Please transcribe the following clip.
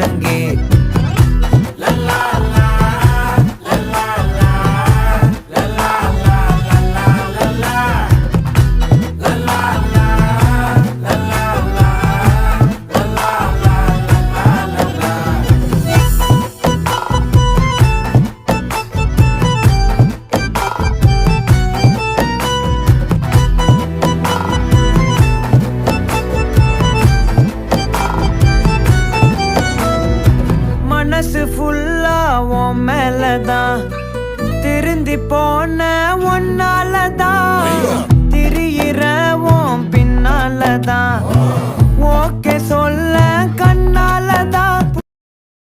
முழங்கே மனசு ஃபுல்லா உன் மேலதான் திருந்தி போன ஒன்னாலதான் திரியிற உன் பின்னாலதான் ஓகே சொல்ல கண்ணாலதான்